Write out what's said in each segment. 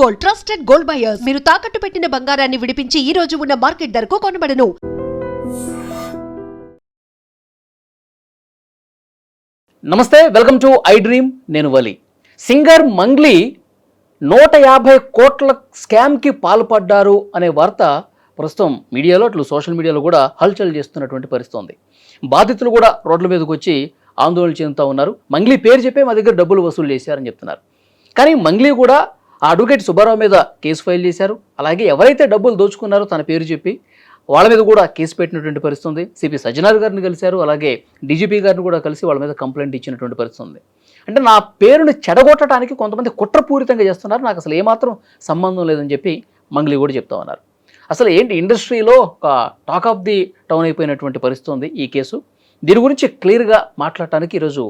Gold, trusted gold buyers. మీరు తాకట్టు పెట్టిన బంగారాన్ని విడిపించి ఈ రోజు ఉన్న మార్కెట్ ధరకు కొనబడను. నమస్తే, వెల్కమ్ టు ఐ డ్రీమ్. నేను వలి. సింగర్ మంగ్లీ 150 కోట్ల స్కామ్కి పాల్పడ్డారు అనే వార్త ప్రస్తుతం మీడియాలో అట్లు సోషల్ మీడియాలో కూడా హల్చల్ చేస్తున్నటువంటి పరిస్థితి ఉంది. బాధితులు కూడా రోడ్ల మీదకి వచ్చి ఆందోళన చెందుతూ ఉన్నారు. మంగ్లీ పేరు చెప్పే మా దగ్గర డబ్బులు వసూలు చేశారని చెప్తున్నారు. కానీ మంగ్లీ కూడా ఆ అడ్వకేట్ సుబ్బారావు మీద కేసు ఫైల్ చేశారు. అలాగే ఎవరైతే డబ్బులు దోచుకున్నారో తన పేరు చెప్పి వాళ్ళ మీద కూడా కేసు పెట్టినటువంటి పరిస్థితి ఉంది. సిపి సజ్జనార్ గారిని కలిశారు. అలాగే డీజీపీ గారిని కూడా కలిసి వాళ్ళ మీద కంప్లైంట్ ఇచ్చినటువంటి పరిస్థితి ఉంది. అంటే నా పేరుని చెడగొట్టడానికి కొంతమంది కుట్రపూరితంగా చేస్తున్నారు, నాకు అసలు ఏమాత్రం సంబంధం లేదని చెప్పి మంగ్లీ కూడా చెప్తా ఉన్నారు. అసలు ఏంటి, ఇండస్ట్రీలో ఒక టాక్ ఆఫ్ ది టౌన్ అయిపోయినటువంటి పరిస్థితి ఉంది ఈ కేసు. దీని గురించి క్లియర్గా మాట్లాడటానికి ఈరోజు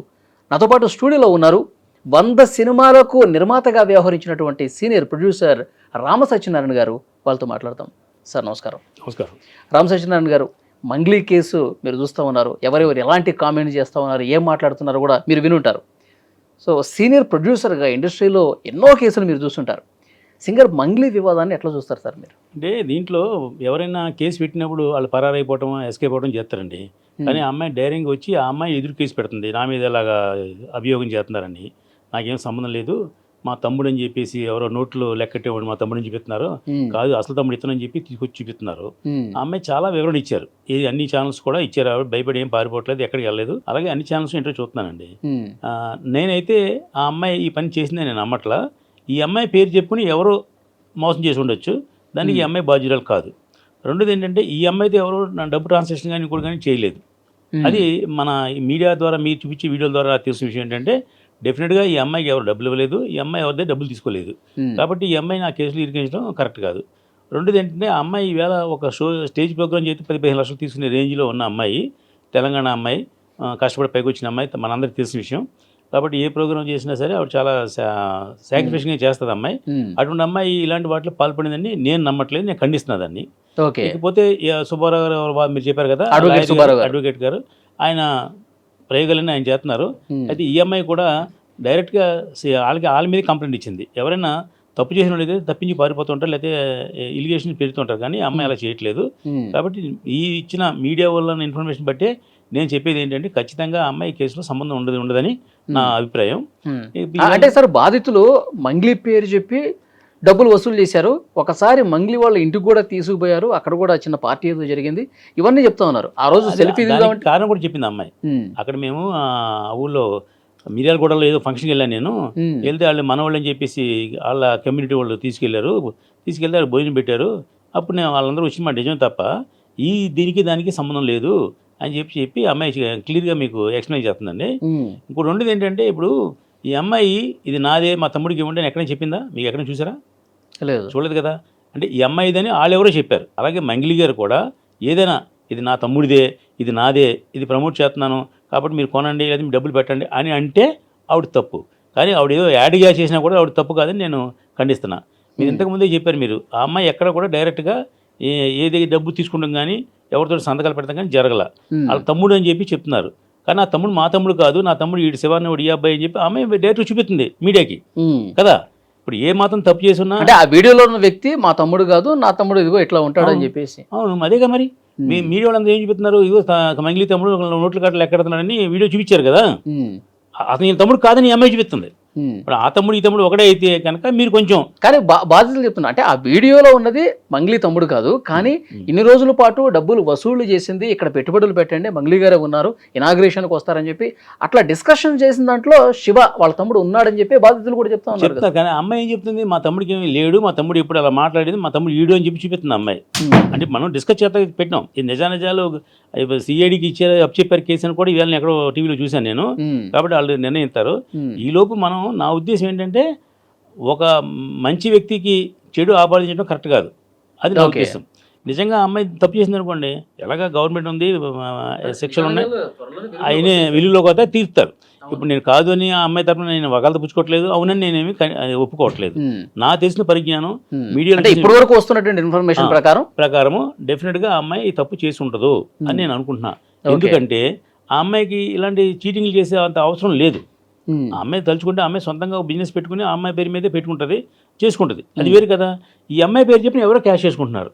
నాతో పాటు స్టూడియోలో ఉన్నారు 100 సినిమాలకు నిర్మాతగా వ్యవహరించినటువంటి సీనియర్ ప్రొడ్యూసర్ రామ సత్యనారాయణ గారు. వాళ్ళతో మాట్లాడతాం. సార్ నమస్కారం. నమస్కారం. రామ సత్యనారాయణ గారు, మంగ్లీ కేసు మీరు చూస్తూ ఉన్నారు, ఎవరెవరు ఎలాంటి కామెంట్ చేస్తూ ఉన్నారు, ఏం మాట్లాడుతున్నారో కూడా మీరు వినుంటారు. సో సీనియర్ ప్రొడ్యూసర్గా ఇండస్ట్రీలో ఎన్నో కేసులు మీరు చూస్తుంటారు. సింగర్ మంగ్లీ వివాదాన్ని ఎట్లా చూస్తారు సార్ మీరు? అంటే దీంట్లో ఎవరైనా కేసు పెట్టినప్పుడు వాళ్ళు పరారైపోవటం, ఎస్కేప్ అవ్వడం చేస్తారండి. కానీ ఆ అమ్మాయి డైరింగ్ వచ్చి ఆ అమ్మాయి ఎదురు కేసు పెడుతుంది, నా మీద ఇలాగా అభియోగం చేస్తున్నారని. నాకేం సంబంధం లేదు, మా తమ్ముడు అని చెప్పేసి ఎవరో నోట్లు లెక్కట్టేవాడు మా తమ్ముడు అని చూపిస్తున్నారు, కాదు అసలు తమ్ముడు ఇతనని చెప్పి తీసుకొచ్చి చూపిస్తున్నారు. ఆ అమ్మాయి చాలా వివరణ ఇచ్చారు, ఇది అన్ని ఛానల్స్ కూడా ఇచ్చారు. ఆవిడ భయపడి ఏం పారిపోవట్లేదు, ఎక్కడికి వెళ్ళలేదు. అలాగే అన్ని ఛానల్స్ ఇంటర్వ్యూ చూస్తున్నానండి. నేనైతే ఆ అమ్మాయి ఈ పని చేసిందే నేను నమ్మట్లా. ఈ అమ్మాయి పేరు చెప్పుకుని ఎవరో మోసం చేసి ఉండొచ్చు, దానికి ఈ అమ్మాయి బాధ్యురాలు కాదు. రెండోది ఏంటంటే ఈ అమ్మాయితో ఎవరో నా డబ్బు ట్రాన్సాక్షన్ కానీ కూడా కానీ చేయలేదు. అది మన మీడియా ద్వారా మీరు చూపించే వీడియోల ద్వారా తెలిసిన విషయం ఏంటంటే డెఫినెట్గా ఈ అమ్మాయికి ఎవరు డబ్బులు ఇవ్వలేదు, ఈ అమ్మాయి ఎవరిదే డబ్బులు తీసుకోలేదు. కాబట్టి ఈ అమ్మాయి నా కేసులు ఇరికించడం కరెక్ట్ కాదు. రెండోది ఏంటంటే ఆ అమ్మాయి ఈవేళ ఒక స్టేజ్ ప్రోగ్రామ్ చేసి 10-15 లక్షలు తీసుకునే రేంజ్లో ఉన్న అమ్మాయి, తెలంగాణ అమ్మాయి, కష్టపడి పైకి వచ్చిన అమ్మాయి, మనందరికీ తెలిసిన విషయం. కాబట్టి ఏ ప్రోగ్రామ్ చేసినా సరే ఆవిడ చాలా సాక్రిఫికేషన్గా చేస్తుంది అమ్మాయి. అటువంటి అమ్మాయి ఇలాంటి వాటిలో పాల్పడిందని నేను నమ్మట్లేదు, నేను ఖండిస్తున్నా దాన్ని. ఇకపోతే సుబ్బారావు గారు మీరు చెప్పారు కదా, అడ్వకేట్ గారు, ఆయన ప్రయోగాలన్నీ ఆయన చేస్తున్నారు. అయితే ఈ అమ్మాయి కూడా డైరెక్ట్గా వాళ్ళ మీద కంప్లైంట్ ఇచ్చింది. ఎవరైనా తప్పు చేసిన వాళ్ళు అయితే తప్పించి పారిపోతుంటారు, లేకపోతే ఇలిగేషన్ పెడుతుంటారు, కానీ అమ్మాయి అలా చేయట్లేదు. కాబట్టి ఈ ఇచ్చిన మీడియా వల్ల ఇన్ఫర్మేషన్ బట్టే నేను చెప్పేది ఏంటంటే ఖచ్చితంగా అమ్మాయి కేసులో సంబంధం ఉండదని నా అభిప్రాయం. అంటే సార్, బాధితులు మంగ్లీ పేరు చెప్పి డబ్బులు వసూలు చేశారు. ఒకసారి మంగ్లీ వాళ్ళ ఇంటికి కూడా తీసుకుపోయారు, అక్కడ కూడా చిన్న పార్టీ ఏదో జరిగింది, ఇవన్నీ చెప్తా ఉన్నారు. ఆ రోజు సెల్ఫీ కారణం కూడా చెప్పింది అమ్మాయి. అక్కడ మేము ఆ ఊళ్ళో మిర్యాలగూడలో ఏదో ఫంక్షన్కి వెళ్ళాను నేను. వెళ్తే వాళ్ళు మనవాళ్ళు అని చెప్పేసి వాళ్ళ కమ్యూనిటీ వాళ్ళు తీసుకెళ్తే భోజనం పెట్టారు. అప్పుడు నేను వాళ్ళందరూ వచ్చి మా నిజం తప్ప దీనికి దానికి సంబంధం లేదు అని చెప్పి అమ్మాయి క్లియర్గా మీకు ఎక్స్ప్లెయిన్ చేస్తుందండి. ఇంకోటి రెండోది ఏంటంటే ఇప్పుడు ఈ అమ్మాయి ఇది నాదే, మా తమ్ముడికి ఇవ్వండి అని ఎక్కడైనా చెప్పిందా? మీకు ఎక్కడైనా చూసారా? లేదు, చూడలేదు కదా. అంటే ఈ అమ్మాయిదని వాళ్ళు ఎవరో చెప్పారు. అలాగే మంగ్లీ గారు కూడా ఏదైనా ఇది నా తమ్ముడిదే, ఇది నాదే, ఇది ప్రమోట్ చేస్తున్నాను కాబట్టి మీరు కొనండి లేదా మీరు డబ్బులు పెట్టండి అని అంటే ఆవిడ తప్పు. కానీ ఆవిడ ఏదో యాడ్గా చేసినా కూడా ఆవిడ తప్పు కాదని నేను ఖండిస్తున్నా. మీరు ఇంతకుముందే చెప్పారు, మీరు ఆ అమ్మాయి ఎక్కడ కూడా డైరెక్ట్గా ఏది డబ్బు తీసుకుంటాం కానీ ఎవరితో సంతకాలు పెడతాం కానీ జరగల. వాళ్ళ తమ్ముడు అని చెప్పి చెప్తున్నారు. కానీ నా తమ్ముడు మా తమ్ముడు కాదు, నా తమ్ముడు ఈ శివాన్ని ఈ అబ్బాయి అని చెప్పి ఆమె డైరెక్ట్ చూపిస్తుంది మీడియాకి కదా. ఇప్పుడు ఏ మాత్రం తప్పు చేసి ఉన్నా అంటే ఆ వీడియోలో ఉన్న వ్యక్తి మా తమ్ముడు కాదు, నా తమ్ముడు ఇదిగో ఇట్లా ఉంటాడని చెప్పేసి. అవును, అదేగా మరి మీ మీడియా వాళ్ళందరూ ఏం చూపిస్తున్నారు, ఇదిగో మంగ్లీ తమ్ముడు నోట్ల కట్టలు ఎక్కడుతున్నాడని వీడియో చూపించారు కదా. అతను ఈ తమ్ముడు కాదని ఈ అమ్మాయి చూపిస్తుంది. ఇప్పుడు ఆ తమ్ముడు ఈ తమ్ముడు ఒకటే అయితే కనుక మీరు కొంచెం. కానీ బాధితులు చెప్తున్నా అంటే ఆ వీడియోలో ఉన్నది మంగ్లీ తమ్ముడు కాదు, కానీ ఇన్ని రోజుల పాటు డబ్బులు వసూలు చేసింది, ఇక్కడ పెట్టుబడులు పెట్టండి, మంగ్లీ గారే ఉన్నారు, ఇనాగ్రేషన్కి వస్తారని చెప్పి అట్లా డిస్కషన్ చేసిన దాంట్లో శివ వాళ్ళ తమ్ముడు ఉన్నాడని చెప్పి బాధితులు కూడా చెప్తా ఉన్నారు. కానీ అమ్మాయి ఏం చెప్తుంది, మా తమ్ముడికి ఏమీ లేడు, మా తమ్ముడు ఇప్పుడు అలా మాట్లాడేది, మా తమ్ముడు ఈడు అని చెప్పి చూపిస్తుంది అమ్మాయి. అంటే మనం డిస్కస్ చేత పెట్టినాం, ఈ నిజానిజాలు సిఐడికి ఇచ్చారు అప్పచెప్పారు కేసు అని కూడా ఇవాళ ఎక్కడో టీవీలో చూశాను నేను. కాబట్టి వాళ్ళు నిర్ణయిస్తారు. ఈలోపు మనం, నా ఉద్దేశం ఏంటంటే ఒక మంచి వ్యక్తికి చెడు ఆపాదించడం కరెక్ట్ కాదు, అది నా ఉద్దేశం. నిజంగా అమ్మాయి తప్పు చేసింది అనుకోండి, ఎలాగా గవర్నమెంట్ ఉంది, శిక్షలు ఉన్నాయి, ఆయనే విలువలోకి వస్తే తీరుతారు. ఇప్పుడు నేను కాదు అని ఆ అమ్మాయి తరఫున నేను వకాలత పుచ్చుకోవట్లేదు, అవునని నేనేమి ఒప్పుకోవట్లేదు. నా తెలిసిన పరిజ్ఞానం మీడియా ఇప్పటి వరకు వస్తున్నటువంటి ఇన్ఫర్మేషన్ ప్రకారము డెఫినెట్గా ఆ అమ్మాయి తప్పు చేసి ఉండదు అని నేను అనుకుంటున్నా. ఎందుకంటే ఆ అమ్మాయికి ఇలాంటి చీటింగ్లు చేసే అంత అవసరం లేదు. ఆ అమ్మాయి తలుచుకుంటే ఆ అమ్మాయి సొంతంగా బిజినెస్ పెట్టుకుని ఆ అమ్మాయి పేరు మీదే పెట్టుకుంటుంది. చేసుకుంటుంది, అది వేరు కదా. ఈ అమ్మాయి పేరు చెప్పిన ఎవరో క్యాష్ చేసుకుంటున్నారు.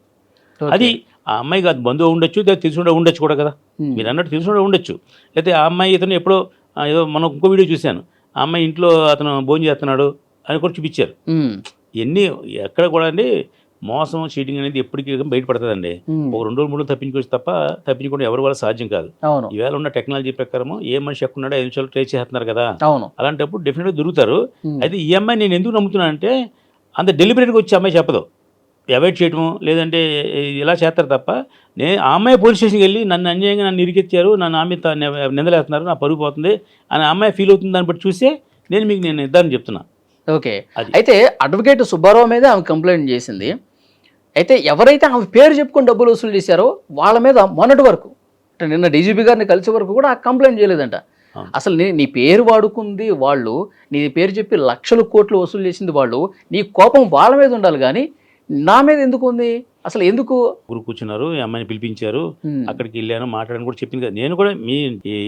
అది ఆ అమ్మాయి కాదు, బంధువు ఉండొచ్చు, లేదా తెలిసి ఉండొచ్చు కూడా కదా. మీరు అన్నట్టు తెలిసి ఉండొచ్చు. లేకపోతే ఆ అమ్మాయి ఇతను ఎప్పుడో ఏదో మనం ఇంకో వీడియో చూశాను, ఆ అమ్మాయి ఇంట్లో అతను భోజనం చేస్తున్నాడు అని కూడా చూపించారు. ఎన్ని ఎక్కడ కూడా అండి మోసం చీటింగ్ అనేది ఎప్పటికీ బయటపడుతుందండి. ఒక 2 రోజులు 3 రోజులు తప్పించుకోవచ్చు తప్ప తప్పించుకుంటే ఎవరి వల్ల సాధ్యం కాదు. ఈవేళ ఉన్న టెక్నాలజీ ప్రకారం ఏ మనిషి ఎక్కడున్నాడో 5 నిమిషాలు ట్రేస్ చేస్తున్నారు కదా. అలాంటప్పుడు డెఫినెట్గా దొరుకుతారు. అయితే ఈ అమ్మాయి నేను ఎందుకు నమ్ముతున్నానంటే అంత డెలిబరేట్గా వచ్చి అమ్మాయి చెప్పదు, అవాయిడ్ చేయటము లేదంటే ఇలా చేస్తారు తప్ప. ఆ అమ్మాయి పోలీస్ స్టేషన్కి వెళ్ళి నన్ను అన్యాయంగా నన్ను ఇరికిచ్చారు, నన్ను ఆమె నిందలేస్తున్నారు, నా పరుగు పోతుంది అని అమ్మాయి ఫీల్ అవుతుంది. దాన్ని బట్టి చూస్తే నేను నిర్ధారణ చెప్తున్నా. ఓకే, అయితే అడ్వకేట్ సుబ్బారావు మీద ఆమె కంప్లైంట్ చేసింది. అయితే ఎవరైతే ఆమె పేరు చెప్పుకొని డబ్బులు వసూలు చేశారో వాళ్ళ మీద మొన్నటి వరకు అంటే నిన్న డీజీపీ గారిని కలిసే వరకు కూడా కంప్లైంట్ చేయలేదంట. అసలు నీ పేరు వాడుకుంది వాళ్ళు, నీ పేరు చెప్పి లక్షల కోట్లు వసూలు చేసింది వాళ్ళు, నీ కోపం వాళ్ళ మీద ఉండాలి కానీ నా మీద ఎందుకు ఉంది? అసలు ఎందుకు గురు కూర్చున్నారు, ఈ అమ్మాయిని పిలిపించారు, అక్కడికి వెళ్ళాను మాట్లాడని కూడా చెప్పింది కదా. నేను కూడా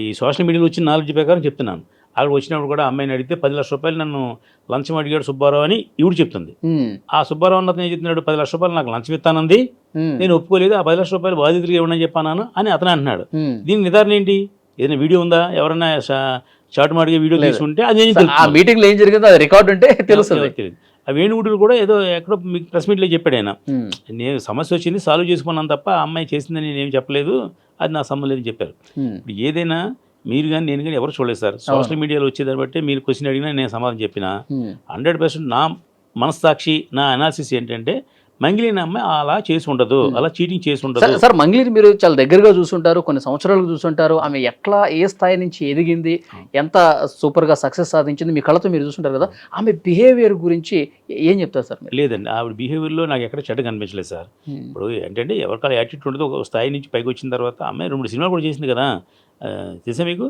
ఈ సోషల్ మీడియాలో వచ్చిన నాలెడ్జ్ ప్రకారం చెప్తున్నాను. అక్కడ వచ్చినప్పుడు కూడా అమ్మాయిని అడిగితే 10 లక్షల రూపాయలు నన్ను లంచం అడిగాడు సుబ్బారావు అని ఈవిడ చెప్తుంది. ఆ సుబ్బారావు అన్నతను ఏం చెప్తున్నాడు, 10 లక్షల రూపాయలు నాకు లంచం ఇస్తానంది, నేను ఒప్పుకోలేదు, ఆ 10 లక్షల రూపాయలు బాధితుడికి ఇవ్వనని చెప్పాను అని అతను అంటున్నాడు. దీని నిర్ధారణ ఏంటి? ఏదైనా వీడియో ఉందా? ఎవరైనా చాటు మాడిగా వీడియో తీసుకుంటే అది మీటింగ్లో ఏం జరిగిందో అది రికార్డు ఉంటే తెలుస్తుంది. ఆ వేణుగుడులు కూడా ఏదో ఎక్కడో మీకు ప్రెస్ మీట్లో చెప్పాడు ఆయన, నేను సమస్య వచ్చింది సాల్వ్ చేసుకున్నాను తప్ప ఆ అమ్మాయి చేసిందని నేనేం చెప్పలేదు, అది నా సంబంధం లేదని చెప్పారు. ఇప్పుడు ఏదైనా మీరు కానీ నేను కానీ ఎవరు చూడలేదు సార్. సోషల్ మీడియాలో వచ్చేదాన్ని బట్టి మీరు క్వశ్చన్ అడిగినా నేను సమాధానం చెప్పిన 100% నా మనస్సాక్షి నా అనాలిసిస్ ఏంటంటే మంగిలిని అమ్మాయి అలా చేసి ఉండదు, అలా చీటింగ్ చేసి ఉండదు. సార్ మంగిలిని మీరు చాలా దగ్గరగా చూసుంటారు, కొన్ని సంవత్సరాలు చూసుంటారు. ఆమె ఎట్లా ఏ స్థాయి నుంచి ఎదిగింది, ఎంత సూపర్గా సక్సెస్ సాధించింది మీ కళ్ళతో మీరు చూసుంటారు కదా. ఆమె బిహేవియర్ గురించి ఏం చెప్తారు సార్? లేదండి, ఆవిడ బిహేవియర్లో నాకు ఎక్కడ చెడ్డ కనిపించలేదు సార్. ఇప్పుడు ఏంటంటే ఎవరికాల యాటిట్యూడ్ ఉండదు. ఒక స్థాయి నుంచి పైకి వచ్చిన తర్వాత అమ్మాయి 2 సినిమాలు కూడా చేసింది కదా, తెలుసా మీకు?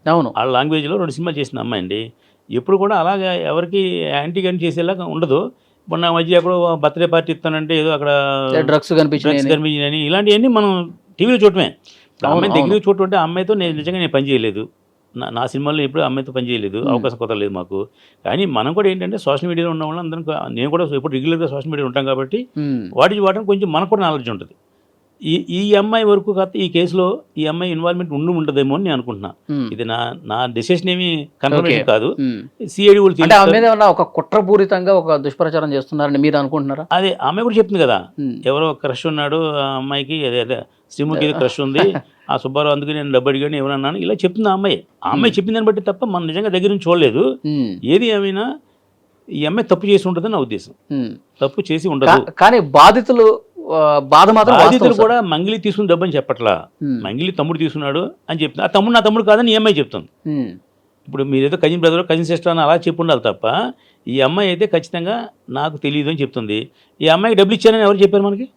అవును, ఆ లాంగ్వేజ్లో 2 సినిమాలు చేసిన అమ్మాయి అండి. ఎప్పుడు కూడా అలాగా ఎవరికి యాంటీ గన్ చేసేలాగా ఉండదు. మొన్న మధ్య ఎక్కడో బర్త్డే పార్టీ ఇస్తానంటే ఏదో అక్కడ డ్రగ్స్ కనిపించినాయని ఇలాంటివన్నీ మనం టీవీలో చూడటమే. అమ్మాయి దగ్గర చూడటం అంటే అమ్మాయితో నిజంగా నేను పని చేయలేదు, నా సినిమాల్లో ఎప్పుడు అమ్మాయితో పని చేయలేదు, అవకాశం కుదరలేదు మాకు. కానీ మనం కూడా ఏంటంటే సోషల్ మీడియాలో ఉన్న వాళ్ళు అందరం, నేను కూడా ఎప్పుడు రెగ్యులర్గా సోషల్ మీడియా ఉంటాం కాబట్టి వాటిని కొంచెం మనకు కూడా నాలెడ్జ్ ఉంటుంది. ఈ అమ్మాయి వరకు కాదు ఈ కేసులో ఈ అమ్మాయి ఇన్వాల్వ్మెంట్ ఉండదేమో అని నేను అనుకుంటున్నా. ఇది నా డెసిషన్ ఏమి కన్ఫర్మేషన్ కాదు. సిఐడి వాళ్ళు ఒక కుట్రపూరితంగా ఒక దుష్ప్రచారం చేస్తున్నారని మీరు అనుకుంటున్నారా? అదే ఆమె కూడా చెప్తుంది కదా, ఎవరో క్రష్ ఉన్నాడు ఆ అమ్మాయికి, అదే శ్రీముఖి క్రష్ ఉంది, ఆ సుబ్బారావు అందుకు నేను డబ్బు అడిగాను ఎవరన్నాను, ఇలా చెప్తుంది ఆ అమ్మాయి చెప్పిన దాన్ని బట్టి తప్ప మనం నిజంగా దగ్గర నుంచి చూడలేదు. ఏది ఏమైనా ఈ అమ్మాయి తప్పు చేసి ఉంటుందని నా ఉద్దేశం. తప్పు చేసి ఉండదు. కానీ బాధితులు కూడా మంగిలి తీసుకుని డబ్బు అని చెప్పట్లా, మంగిలి తమ్ముడు తీసుకున్నాడు అని చెప్తుంది. ఆ తమ్ముడు నా తమ్ముడు కాదని ఈ అమ్మాయి చెప్తుంది. ఇప్పుడు మీరేదో కజిన్ బ్రదర్ కజిన్ సిస్టర్ అని అలా చెప్పి ఉండాలి తప్ప ఈ అమ్మాయి అయితే ఖచ్చితంగా నాకు తెలియదు అని చెప్తుంది. ఈ అమ్మాయికి డబ్బులు ఇచ్చారని ఎవరు చెప్పారు మనకి?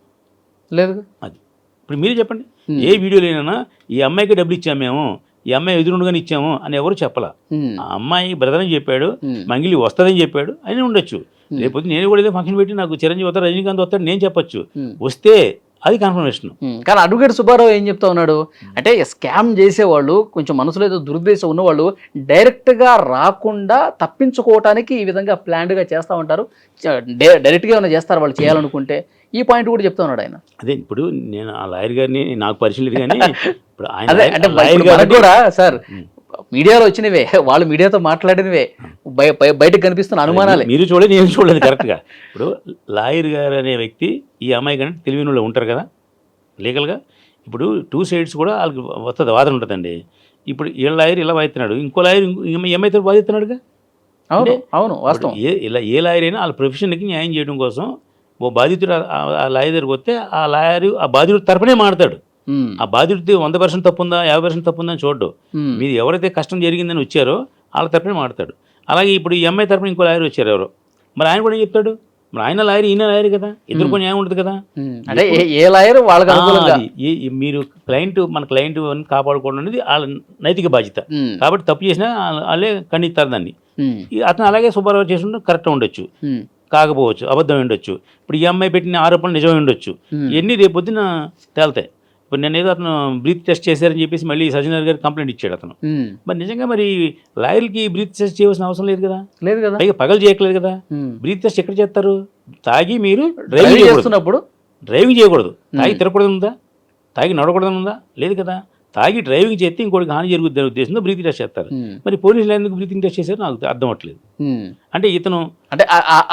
లేదు. అది ఇప్పుడు మీరే చెప్పండి, ఏ వీడియోలోనైనా ఈ అమ్మాయికి డబ్బులు ఇచ్చాము మేము, ఈ అమ్మాయి ఎదురుండగానే ఇచ్చాము అని ఎవరు చెప్పలా. ఆ అమ్మాయి బ్రదర్ అని చెప్పాడు, మంగిలి వస్తుందని చెప్పాడు అని ఉండొచ్చు. లేకపోతే నేను కూడా ఏదో ఫంక్షన్ పెట్టి నాకు చిరంజీవి వస్తాడు, రజనీకాంత్ వస్తాడు నేను చెప్పొచ్చు, వస్తే అది కన్ఫర్మేషన్. కానీ అడ్వకేట్ సుబ్బారావు ఏం చెప్తా ఉన్నాడు అంటే స్కామ్ చేసేవాళ్ళు కొంచెం మనసులో ఏదో దురుద్దేశం ఉన్నవాళ్ళు డైరెక్ట్గా రాకుండా తప్పించుకోవటానికి ఈ విధంగా ప్లాన్డ్గా చేస్తూ ఉంటారు, డైరెక్ట్గా ఏమైనా చేస్తారు వాళ్ళు చేయాలనుకుంటే. ఈ పాయింట్ కూడా చెప్తా ఉన్నాడు ఆయన. అదే ఇప్పుడు నేను ఆ లాయర్ గారిని నాకు పరిచయం లేదు కానీ ఇప్పుడు ఆయన కూడా సార్ మీడియాలో వచ్చినవే, వాళ్ళు మీడియాతో మాట్లాడినవే బయటకు కనిపిస్తున్న అనుమానాలే మీరు చూడలేదు, నేను చూడలేదు కరెక్ట్గా. ఇప్పుడు లాయర్ గారు అనే వ్యక్తి ఈ అమ్మాయి కంటే తెలివిన వాళ్ళు ఉంటారు కదా లీగల్గా. ఇప్పుడు 2 సైడ్స్ కూడా వాళ్ళకి వస్తుంది, వాదన ఉంటుందండి. ఇప్పుడు ఈ లాయర్ ఇలా వాదిస్తున్నాడు, ఇంకో లాయర్ ఏమైతే వాదిస్తున్నాడుగా. అవును అవును వాస్తవం. ఏ లాయర్ అయినా వాళ్ళ ప్రొఫెషన్కి న్యాయం చేయడం కోసం ఓ బాధితుడు ఆ లాయర్ దగ్గరికి వస్తే ఆ లాయర్ ఆ బాధితుడు తరపునే మాడతాడు. ఆ బాధితుడికి 100% తప్పు ఉందా 50% తప్పు ఉందని చూడడు. మీరు ఎవరైతే కష్టం జరిగిందని వచ్చారో వాళ్ళ తరపునే మాడతాడు. అలాగే ఇప్పుడు ఈ అమ్మాయి తరపున ఇంకో లాయర్ వచ్చారు ఎవరో, మరి ఆయన కూడా ఏం చెప్తాడు? మరి ఆయన లాయర్ ఈయన లాయర్ కదా, ఇద్దరు కొన్ని న్యాయం ఉంటుంది కదా. అంటే ఏ లాయర్ వాళ్ళకి మీరు మన క్లయింట్ కాపాడుకోవడం అనేది వాళ్ళ నైతిక బాధ్యత. కాబట్టి తప్పు చేసినా వాళ్ళే ఖండిస్తారు దాన్ని. అతను అలాగే సుబ్బారావు చేసి కరెక్ట్ ఉండొచ్చు, కాకపోవచ్చు, అబద్ధం ఉండొచ్చు. ఇప్పుడు ఈ అమ్మాయి పెట్టిన ఆరోపణలు నిజమే ఉండొచ్చు, ఇవన్నీ రేపొద్దున తేలుతాయి. ఇప్పుడు నేను ఏదో అతను బ్రీత్ టెస్ట్ చేశారని చెప్పేసి మళ్ళీ సజ్జనర్ గారు కంప్లైంట్ ఇచ్చాడు అతను. మరి నిజంగా మరి లాయర్కి బ్రీత్ టెస్ట్ చేయవలసిన అవసరం లేదు కదా, లేదు కదా, పైగా పగలు చేయట్లేదు కదా. బ్రీత్ టెస్ట్ ఎక్కడ చేస్తారు? తాగి మీరు డ్రైవింగ్ చేస్తున్నప్పుడు డ్రైవింగ్ చేయకూడదు, తాగి తిరగకూడదు ఉందా, తాగి నడవకూడదు ఉందా, లేదు కదా. తాగి డ్రైవింగ్ చేస్తే ఇంకోటికి హాని జరుగుద్ది అనే ఉద్దేశంతో బ్రీతింగ్ టెస్ట్ చేస్తారు. మరి పోలీసులు ఎందుకు బ్రీతింగ్ టెస్ట్ చేశారు నాకు అర్థం అవ్వట్లేదు. అంటే ఇతను అంటే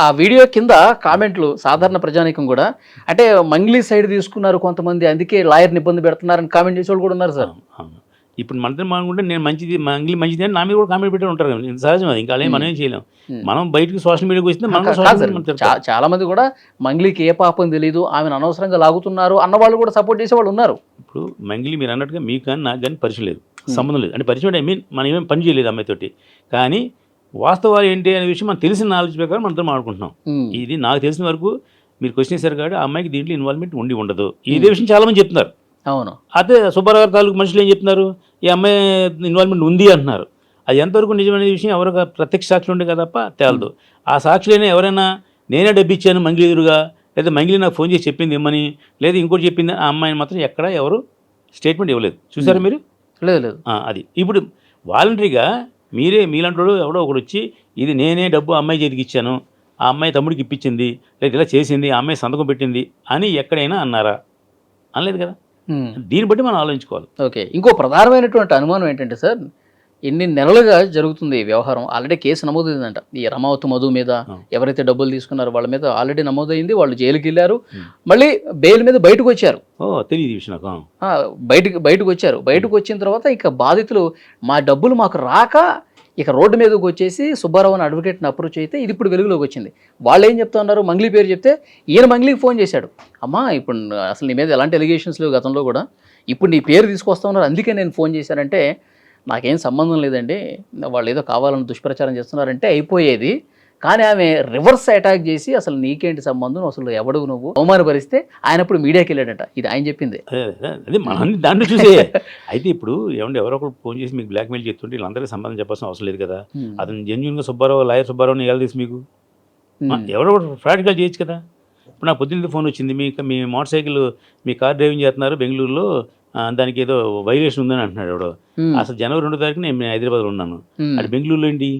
ఆ వీడియో కింద కామెంట్లు సాధారణ ప్రజానీకం కూడా అంటే మంగ్లీ సైడ్ తీసుకున్నారు కొంతమంది, అందుకే లాయర్ని ఇబ్బంది పెడుతున్నారని కామెంట్ చేసే వాళ్ళు కూడా ఉన్నారు సార్. ఇప్పుడు మనతో మానుకుంటే నేను మంచిది అని నా మీద కూడా కామెంట్ పెట్టి ఉంటారు కదా, సహజం అది. ఇంకా మనం ఏం చేయలేం. మనం బయటకు సోషల్ మీడియాకి వస్తే చాలా మంది కూడా మంగ్లీకి ఏ పాపం తెలియదు, ఆమెను అనవసరంగా లాగుతున్నారు అన్న వాళ్ళు కూడా సపోర్ట్ చేసే వాళ్ళు ఉన్నారు. ఇప్పుడు మంగ్లీ మీరు అన్నట్టుగా మీకు కానీ నాకు కానీ పరిచయం లేదు, సంబంధం లేదు. అంటే పరిచయం ఐ మీన్ మనం ఏమేమి పని చేయలేదు అమ్మాయితోటి. కానీ వాస్తవాలు ఏంటి అనే విషయం మనం తెలిసిన నాలెడ్జ్ ప్రకారం మనతో మాట్లాడుకుంటున్నాం. ఇది నాకు తెలిసిన వరకు మీరు క్వశ్చన్ చేశారు కాబట్టి ఆ అమ్మాయికి దీంట్లో ఇన్వాల్వ్మెంట్ ఉండదు. ఇదే విషయం చాలా మంది చెప్తున్నారు. అవును, అదే సుబ్బారావు గారి తాలూకు మనుషులు ఏం చెప్తున్నారు, ఈ అమ్మాయి ఇన్వాల్వ్మెంట్ ఉంది అంటున్నారు. అది ఎంతవరకు నిజమైన విషయం ఎవరు ప్రత్యక్ష సాక్షులు ఉండే కదా తప్ప తేలదు. ఆ సాక్షులైనా ఎవరైనా నేనే డబ్బు ఇచ్చాను మంగ్లీ ఎదురుగా, లేదా మంగ్లీ నాకు ఫోన్ చేసి చెప్పింది ఇమ్మని, లేదా ఇంకోటి చెప్పింది, ఆ అమ్మాయిని మాత్రం ఎక్కడ ఎవరు స్టేట్మెంట్ ఇవ్వలేదు. చూసారా మీరు? లేదు. అది ఇప్పుడు వాలంటరీగా మీలాంటి ఎవడో ఒకడు వచ్చి ఇది నేనే డబ్బు అమ్మాయి చేతికి ఇచ్చాను, ఆ అమ్మాయి తమ్ముడికి ఇప్పించింది, లేదా ఇలా చేసింది, ఆ అమ్మాయి సంతకం పెట్టింది అని ఎక్కడైనా అన్నారా? అనలేదు కదా. దీన్ని బట్టి మనం ఆలోచించుకోవాలి. ఓకే, ఇంకో ప్రధానమైనటువంటి అనుమానం ఏంటంటే సార్, ఎన్ని నెలలుగా జరుగుతుంది ఈ వ్యవహారం, ఆల్రెడీ కేసు నమోదైందంట. ఈ రమావతి మధు మీద ఎవరైతే డబ్బులు తీసుకున్నారో వాళ్ళ మీద ఆల్రెడీ నమోదైంది, వాళ్ళు జైలుకి వెళ్ళారు, మళ్ళీ బెయిల్ మీద బయటకు వచ్చారు. తెలియదు విషయం నాకు. బయటకు వచ్చారు. బయటకు వచ్చిన తర్వాత ఇక బాధితులు మా డబ్బులు మాకు రాక ఇక రోడ్డు మీదకి వచ్చేసి సుబ్బారావు అని అడ్వకేట్ని అప్రోచ్ అయితే ఇది ఇప్పుడు వెలుగులోకి వచ్చింది. వాళ్ళు ఏం చెప్తా ఉన్నారు, మంగ్లీ పేరు చెప్తే ఈయన మంగ్లీకి ఫోన్ చేశాడు, అమ్మా ఇప్పుడు అసలు నీ మీద ఎలాంటి ఎలిగేషన్స్ లేవు గతంలో కూడా, ఇప్పుడు నీ పేరు తీసుకొస్తా ఉన్నారు అందుకే నేను ఫోన్ చేశానంటే నాకేం సంబంధం లేదండి, వాళ్ళు ఏదో కావాలని దుష్ప్రచారం చేస్తున్నారంటే అయిపోయేది. కానీ ఆమె రివర్స్ అటాక్ చేసి అసలు నీకేంటి సంబంధం, అసలు ఎవడు నువ్వు అవమానపరిస్తే ఆయన ఇప్పుడు మీడియాకి వెళ్ళాడట. ఇది ఆయన చెప్పింది. అదే మనం దాంట్లో చూసే. అయితే ఇప్పుడు ఎవరో ఒకరు ఫోన్ చేసి మీకు బ్లాక్మెయిల్ చేస్తుంటే వీళ్ళందరికీ సంబంధం చెప్పాల్సిన అవసరం లేదు కదా. అతను జెన్యున్గా సుబ్బారావు లాయర్ సుబ్బారావుని ఎలా తీసి మీకు ఎవరో ఒకటి ఫ్రాడ్గా చేయొచ్చు కదా. ఇప్పుడు నాకు పొద్దున్న ఫోన్ వచ్చింది, మీ మోటార్ సైకిల్ మీ కార్ డ్రైవింగ్ చేస్తున్నారు బెంగళూరులో, దానికి ఏదో వైలేషన్ ఉందని అంటున్నాడు ఎవడో. అసలు జనవరి 2వ తారీఖున నేను హైదరాబాద్లో ఉన్నాను, అది బెంగళూరులో ఏంటి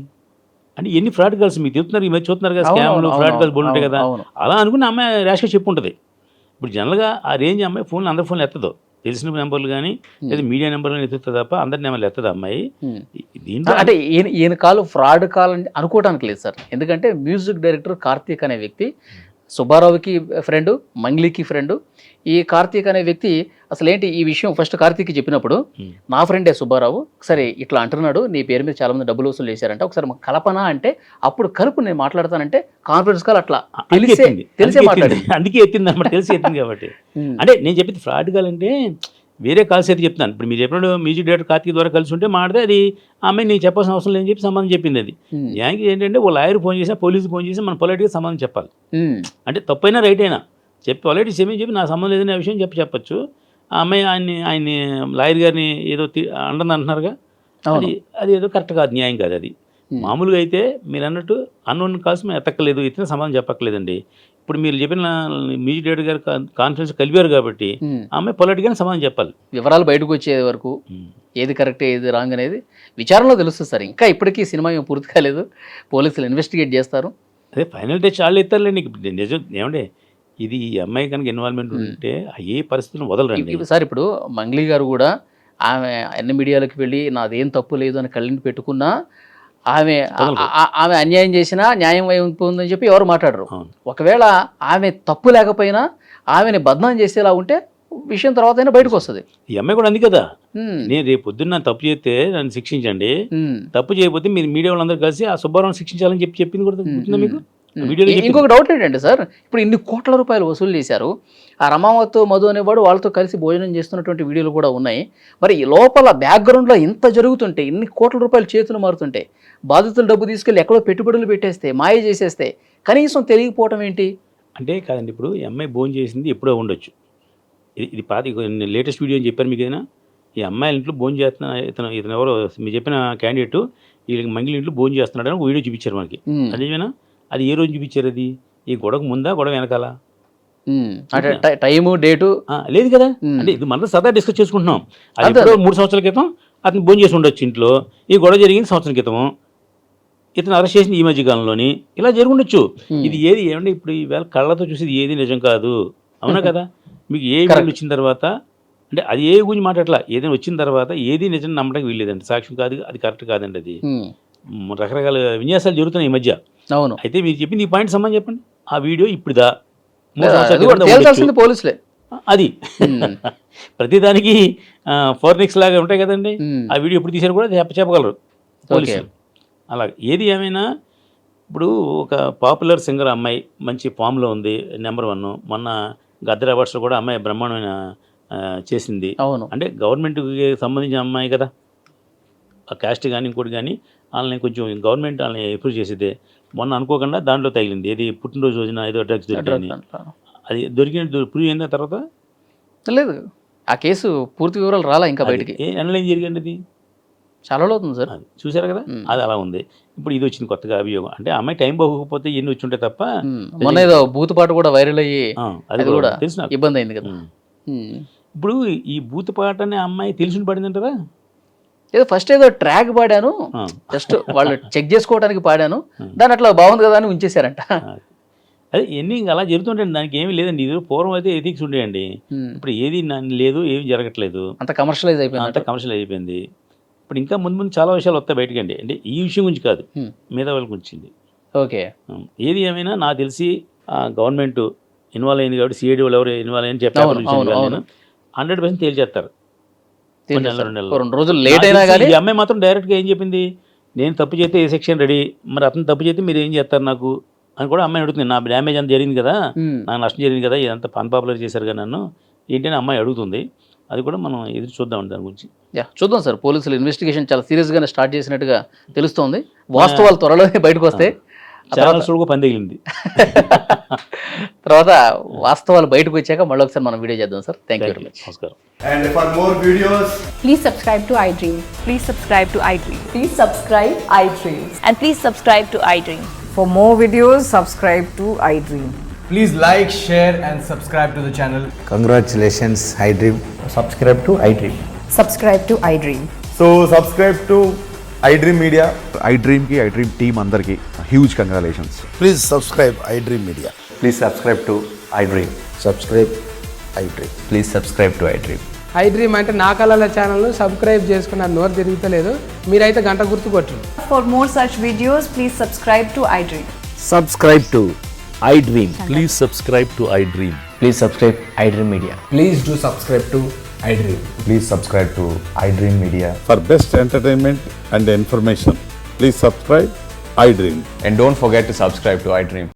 అంటే ఎన్ని ఫ్రాడ్ కాల్స్ మీకు చెప్తున్నారు, ఈ మధ్య చూస్తున్నారు కదా, స్కామ్లు ఫ్రాడ్ కాల్స్ బోల్ ఉంటాయి కదా. అలా అనుకుని అమ్మాయి ర్యాష్గా చెప్పుంటుంది. ఇప్పుడు జనరల్గా ఆ రేంజ్ అమ్మాయి ఫోన్లు అందరి ఫోన్లు ఎత్తదు, తెలిసిన నెంబర్లు కానీ లేదా మీడియా నెంబర్లు ఎత్తుతుంది తప్ప అందరి నెంబర్లు ఎత్తదు అమ్మాయి. దీంట్లో అంటే ఈయన కాల్ ఫ్రాడ్ కాల్ అని అనుకోవడానికి లేదు సార్. ఎందుకంటే మ్యూజిక్ డైరెక్టర్ కార్తీక్ అనే వ్యక్తి సుబ్బారావుకి ఫ్రెండ్, మంగ్లీకి ఫ్రెండ్. ఈ కార్తీక్ అనే వ్యక్తి అసలు ఏంటి ఈ విషయం ఫస్ట్ కార్తీక్కి చెప్పినప్పుడు, నా ఫ్రెండే సుబ్బారావు, సరే ఇట్లా అంటున్నాడు, నీ పేరు మీద చాలా మంది డబ్బులు వసూలు చేశారంటే ఒకసారి కలపన అంటే అప్పుడు కలుపు నేను మాట్లాడతానంటే కాన్ఫరెన్స్ కాల్ అట్లా తెలిసే మాట్లాడింది, అందుకే ఎత్తింది అన్నమాట, తెలిసి ఎత్తింది కాబట్టి. అంటే నేను చెప్పింది ఫ్రాడ్ కాల్ అంటే వేరే కాల్స్ అయితే చెప్తాను. ఇప్పుడు మీరు చెప్పినప్పుడు మ్యూజిక్ డైరెక్టర్ కార్తీక్ ద్వారా కలిసి ఉంటే మాడితే అది ఆమె నీకు చెప్పాల్సిన అవసరం లేదని చెప్పి సంబంధం చెప్పింది. అది న్యాయానికి ఏంటంటే ఓ లాయర్ ఫోన్ చేసినా పోలీసు ఫోన్ చేసి మనం పొలైట్గా సంబంధం చెప్పాలి. అంటే తప్పైనా రైట్ అయినా చెప్పి పొలైట్ ఏమేమి చెప్పి నా సంబంధం లేదనే విషయం చెప్పచ్చు. ఆ అమ్మాయి ఆయన్ని లాయర్ గారిని ఏదో అంటుంది అంటున్నారుగా, అది ఏదో కరెక్ట్ కాదు, న్యాయం కాదు అది. మామూలుగా అయితే మీరు అన్నట్టు అన్నోన్ కాల్స్ మేము ఎత్తక్కలేదు, ఇతనే సమాధానం చెప్పక్కలేదండి. ఇప్పుడు మీరు చెప్పిన మ్యూజిక్ డైరెక్టర్ గారు కాన్ఫరెన్స్ కలిపారు కాబట్టి ఆమె పొలైట్గానే సమాధానం చెప్పాలి. వివరాలు బయటకు వచ్చే వరకు ఏది కరెక్ట్ ఏది రాంగ్ అనేది విచారణలో తెలుస్తుంది సార్. ఇంకా ఇప్పటికీ సినిమా ఏం పూర్తి కాలేదు, పోలీసులు ఇన్వెస్టిగేట్ చేస్తారు. అదే ఫైనల్ టచ్ వాళ్ళు ఎత్తారులే. నీకు నిజం ఏమంటే ఇది ఈ అమ్మాయి కనుక ఇన్వాల్వ్మెంట్ ఉంటే ఏ పరిస్థితులను వదలరండి సార్. ఇప్పుడు మంగ్లీ గారు కూడా ఆమె అన్ని మీడియాలకు వెళ్ళి నాదేం తప్పు లేదు అని కళ్ళని పెట్టుకున్నా ఆమె అన్యాయం చేసినా న్యాయం ఉందని చెప్పి ఎవరు మాట్లాడరు. ఒకవేళ ఆమె తప్పు లేకపోయినా ఆమెని బద్నాం చేసేలా ఉంటే విషయం తర్వాత అయినా బయటకు వస్తుంది. ఈ అమ్మాయి కూడా అంది కదా, నేను రేపు పొద్దున్న తప్పు చేస్తే నన్ను శిక్షించండి, తప్పు చేయకపోతే మీరు మీడియా వాళ్ళందరూ కలిసి ఆ సుబ్బారావుని శిక్షించాలని చెప్పింది కూడా గుర్తుందా మీకు? ఇంకొక డౌట్ ఏంటంటే సార్, ఇప్పుడు ఇన్ని కోట్ల రూపాయలు వసూలు చేశారు, ఆ రమావత్ మధు అనేవాడు వాళ్ళతో కలిసి భోజనం చేస్తున్నటువంటి వీడియోలు కూడా ఉన్నాయి. మరి ఈ లోపల బ్యాక్గ్రౌండ్లో ఇంత జరుగుతుంటే, ఇన్ని కోట్ల రూపాయలు చేతులు మారుతుంటే, బాధితులు డబ్బు తీసుకెళ్ళి ఎక్కడో పెట్టుబడులు పెట్టేస్తే, మాయ చేసేస్తే కనీసం తెలియకపోవటం ఏంటి అంటే కాదండి. ఇప్పుడు ఈ అమ్మాయి భోజనం చేసింది ఎప్పుడో ఉండొచ్చు, ఇది లేటెస్ట్ వీడియో అని చెప్పారు మీకు ఏదైనా. ఈ అమ్మాయిల ఇంట్లో భోజనం చేస్తున్న ఇతను ఎవరో మీరు చెప్పిన క్యాండిడేట్ వీళ్ళకి మంగిలి ఇంట్లో భోజనం చేస్తున్నాడు అని ఒక వీడియో చూపించారు మనకి. అదేమైనా అది ఏ రోజు చూపించారు? అది ఈ గొడవకు ముందా గొడవ వెనకాల? అంటే టైము డేటు లేదు కదా, అంటే ఇది మనం సదా డిస్కస్ చేసుకుంటున్నాం. అది ఎప్పుడో 3 సంవత్సరాల క్రితం అతను భోజనం చేసి ఉండొచ్చు ఇంట్లో, ఈ గొడవ జరిగింది సంవత్సరం క్రితం, ఇతను అరెస్ట్ చేసింది ఈ మధ్య కాలంలోని, ఇలా జరుగుండొచ్చు. ఇది ఏది ఏమంటే ఇప్పుడు ఈవేళ కళ్ళతో చూసేది ఏది నిజం కాదు, అవునా కదా? మీకు ఏ వీళ్ళు వచ్చిన తర్వాత అంటే అది ఏ గురించి మాట్లాడలా, ఏదైనా వచ్చిన తర్వాత ఏది నిజం నమ్మడానికి వీల్లేదండి, సాక్ష్యం కాదు, అది కరెక్ట్ కాదండి. అది రకరకాల విన్యాసాలు జరుగుతున్నాయి ఈ మధ్య. అవును. అయితే మీరు చెప్పింది ఈ పాయింట్ సంబంధం చెప్పండి. ఆ వీడియో ఇప్పుడుదా పోలీసులే అది ప్రతిదానికి ఫోర్నిక్స్ లాగా ఉంటాయి కదండి, ఆ వీడియో ఎప్పుడు తీసారు కూడా చెప్పగలరు పోలీసులు. అలాగే ఏది ఏమైనా ఇప్పుడు ఒక పాపులర్ సింగర్ అమ్మాయి మంచి ఫామ్లో ఉంది, నెంబర్ 1. మొన్న గద్దర్ అవార్డ్స్లో కూడా అమ్మాయి బ్రహ్మాండమైన చేసింది. అవును. అంటే గవర్నమెంట్కి సంబంధించిన అమ్మాయి కదా, ఆ క్యాస్ట్ కానీ ఇంకోటి కానీ వాళ్ళని కొంచెం గవర్నమెంట్ వాళ్ళని అప్రూవ్ చేసేదే. మొన్న అనుకోకుండా దాంట్లో తగిలింది, ఏది పుట్టినరోజు రోజున ఏదో డ్రగ్స్ దొరికింది, అది దొరికిన ప్రూవ్ అయిన తర్వాత లేదు ఆ కేసు పూర్తి వివరాలు రాలా ఇంకా బయటికి. అనలైన్ జరిగింది, అది చాలా అవుతుంది సార్, చూసారు కదా, అది అలా ఉంది. ఇప్పుడు ఇది వచ్చింది కొత్తగా అభియోగం, అంటే అమ్మాయి టైం బాగోకపోతే ఎన్ని వచ్చి ఉంటాయి తప్ప. మొన్న ఏదో బూతుపాట కూడా వైరల్ అయ్యి అది కూడా తెలిసిన ఇబ్బంది అయింది కదా. ఇప్పుడు ఈ బూతుపాట అనే అమ్మాయి తెలిసి పడిందంటారా? ఏదో ఫస్ట్ ఏదో ట్రాక్ పాడాను, జస్ట్ వాళ్ళు చెక్ చేసుకోవడానికి పాడాను, దాని అట్లా బాగుంది కదా అని ఉంచేశారంట. అదే ఎన్ని అలా జరుగుతుంటాయండి, దానికి ఏమీ లేదండి. ఇది పూర్వం అయితే ఎథిక్స్ ఉండేయండి, ఇప్పుడు ఏది లేదు, ఏమి జరగట్లేదు, అంత కమర్షియలైజ్ అయిపోయింది, అంత కమర్షియల్ అయిపోయింది. ఇప్పుడు ఇంకా ముందు ముందు చాలా విషయాలు వస్తాయి బయటకండి, అంటే ఈ విషయం గురించి కాదు, మీద వాళ్ళకి వచ్చింది. ఓకే. ఏది ఏమైనా నాకు తెలిసి గవర్నమెంట్ ఇన్వాల్వ్ అయింది కాబట్టి సిఐడి వాళ్ళు ఎవరు ఇన్వాల్వ్ అయ్యని చెప్పారు, 100% తేల్చేస్తారు. 2 రోజులు లేట్ అయినా కానీ ఈ అమ్మాయి మాత్రం డైరెక్ట్గా ఏం చెప్పింది, నేను తప్పు చేస్తే ఏ సెక్షన్ రెడీ, మరి అతను తప్పు చేస్తే మీరు ఏం చేస్తారు నాకు అని కూడా అమ్మాయి అడుగుతుంది. నా డ్యామేజ్ అంత జరిగింది కదా, నాకు నష్టం జరిగింది కదా, ఇదంతా అన్పాపులర్ చేశారు కదా నన్ను ఏంటని అమ్మాయి అడుగుతుంది. అది కూడా మనం ఎదురు చూద్దాం దాని గురించి. చూద్దాం సార్, పోలీసులు ఇన్వెస్టిగేషన్ చాలా సీరియస్గానే స్టార్ట్ చేసినట్టుగా తెలుస్తోంది. వాస్తవాలు త్వరలోనే బయటకు వస్తాయి, ఛానల్స్ కూడా పని తగిలింది. తర్వాత వాస్తవాలు బయటకు వచ్చాక మళ్ళీ ఒకసారి మనం వీడియో చేద్దాం sir. Thank you very much. నమస్కారం. And for more videos, Please subscribe to iDream. Please subscribe to iDream. Please subscribe iDream. And please subscribe to iDream. For more videos, subscribe to iDream. please like, share and subscribe to the channel. Congratulations, iDream. Subscribe to iDream. Subscribe to iDream. So subscribe to iDream Media. iDream ki iDream team andarki huge congratulations. Please subscribe iDream Media. Please subscribe to iDream. Subscribe iDream. Please subscribe to iDream. iDream అంటే నా కళల ఛానల్ను subscribe చేసుకున్న నోరు తిరుగుతలేదు, మీరైతే గంట గుర్తు కొట్టండి. For more such videos, please subscribe to iDream. Subscribe to iDream. Please subscribe to iDream. Please subscribe iDream Media. Please do subscribe to iDream. Please subscribe to iDream Media. For best entertainment and information, please subscribe iDream. And don't forget to subscribe to iDream.